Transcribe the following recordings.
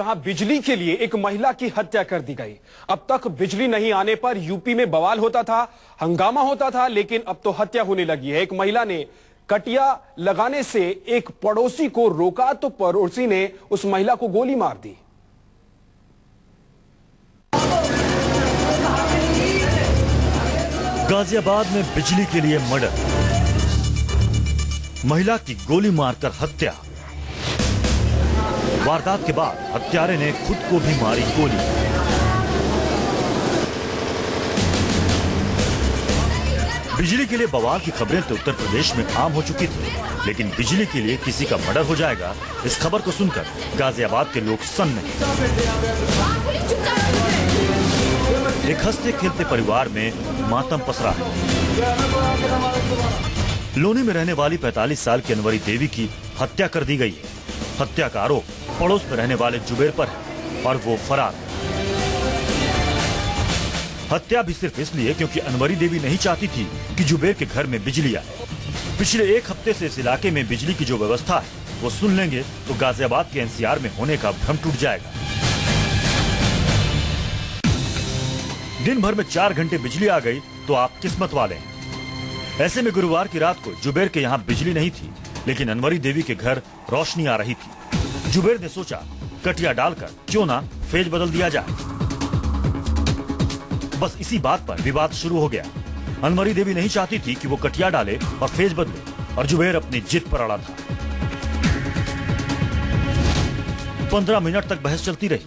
जहां बिजली के लिए एक महिला की हत्या कर दी गई। अब तक बिजली नहीं आने पर यूपी में बवाल होता था, हंगामा होता था, लेकिन अब तो हत्या होने लगी है। एक महिला ने कटिया लगाने से एक पड़ोसी को रोका तो पड़ोसी ने उस महिला को गोली मार दी। गाजियाबाद में बिजली के लिए मर्डर, महिला की गोली मारकर हत्या। वारदात के बाद हत्यारे ने खुद को भी मारी गोली। बिजली के लिए बवाल की खबरें तो उत्तर प्रदेश में आम हो चुकी थी, लेकिन बिजली के लिए किसी का मर्डर हो जाएगा, इस खबर को सुनकर गाजियाबाद के लोग सन्न हैं। एक हंसते खेलते परिवार में मातम पसरा है। लोनी में रहने वाली 45 साल की अनवरी देवी की हत्या कर दी गई है। हत्या का आरोप पड़ोस में रहने वाले जुबेर पर है और वो फरार है। हत्या भी सिर्फ इसलिए क्योंकि अनवरी देवी नहीं चाहती थी कि जुबेर के घर में बिजली आए। पिछले एक हफ्ते से इस इलाके में बिजली की जो व्यवस्था है वो सुन लेंगे तो गाजियाबाद के एनसीआर में होने का भ्रम टूट जाएगा। दिन भर में 4 घंटे बिजली आ गई तो आप किस्मत वाले हैं। ऐसे में गुरुवार की रात को जुबेर के यहाँ बिजली नहीं थी, लेकिन अनवरी देवी के घर रोशनी आ रही थी। जुबेर ने सोचा कटिया डालकर क्यों ना फेज बदल दिया जाए। बस इसी बात पर विवाद शुरू हो गया। अनवरी देवी नहीं चाहती थी कि वो कटिया डाले और फेज बदले, और जुबेर अपनी जिद पर अड़ा था। 15 मिनट तक बहस चलती रही।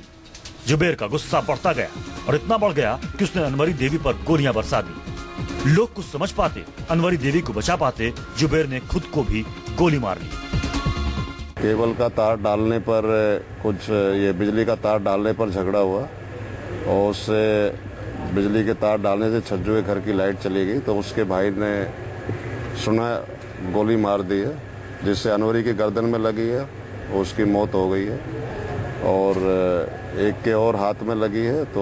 जुबेर का गुस्सा बढ़ता गया और इतना बढ़ गया कि उसने अनवरी देवी पर गोलियां बरसा दी। लोग कुछ समझ पाते, अनवरी देवी को बचा पाते, जुबेर ने खुद को भी गोली मार ली। केबल का तार डालने पर कुछ ये बिजली का तार डालने पर झगड़ा हुआ और उससे बिजली के तार डालने से छज्जू के घर की लाइट चली गई, तो उसके भाई ने सुना गोली मार दी है, जिससे अनवरी की गर्दन में लगी है, उसकी मौत हो गई है। और एक के और हाथ में लगी है, तो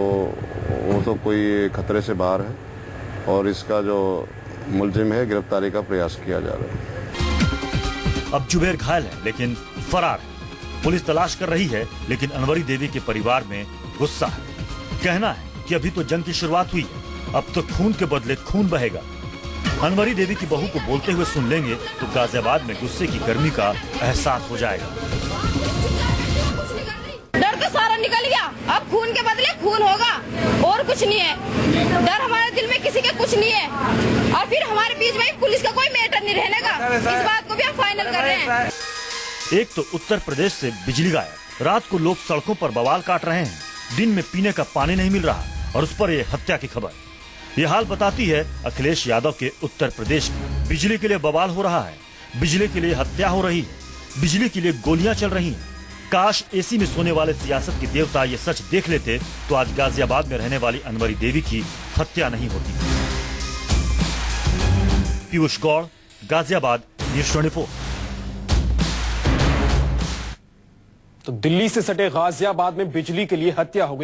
वो तो कोई खतरे से बाहर है और इसका जो मुलजिम है गिरफ्तारी का प्रयास किया जा रहा है। अब जुबेर घायल है लेकिन फरार है। पुलिस तलाश कर रही है, लेकिन अनवरी देवी के परिवार में गुस्सा है। कहना है कि अभी तो जंग की शुरुआत हुई है, अब तो खून के बदले खून बहेगा। अनवरी देवी की बहू को बोलते हुए सुन लेंगे तो गाजियाबाद में गुस्से की गर्मी का एहसास हो जाएगा। डर तो सारा निकल गया, अब खून के बदले खून होगा और कुछ नहीं है। डर हमारे दिल में किसी के कुछ नहीं है, और फिर हमारे बीच में पुलिस का कोई मैटर नहीं रहने का। इस बात को भी हम फाइनल कर रहे हैं। एक तो उत्तर प्रदेश से बिजली गायब, रात को लोग सड़कों पर बवाल काट रहे हैं, दिन में पीने का पानी नहीं मिल रहा, और उस पर ये हत्या की खबर। ये हाल बताती है अखिलेश यादव के उत्तर प्रदेश में बिजली के लिए बवाल हो रहा है, बिजली के लिए हत्या हो रही है, बिजली के लिए गोलियां चल रही हैं। काश एसी में सोने वाले सियासत के देवता ये सच देख लेते तो आज गाजियाबाद में रहने वाली अनवरी देवी की हत्या नहीं होती। पीयूष गौड़, गाजियाबाद, न्यूज़ 24। तो दिल्ली से सटे गाजियाबाद में बिजली के लिए हत्या हो गई।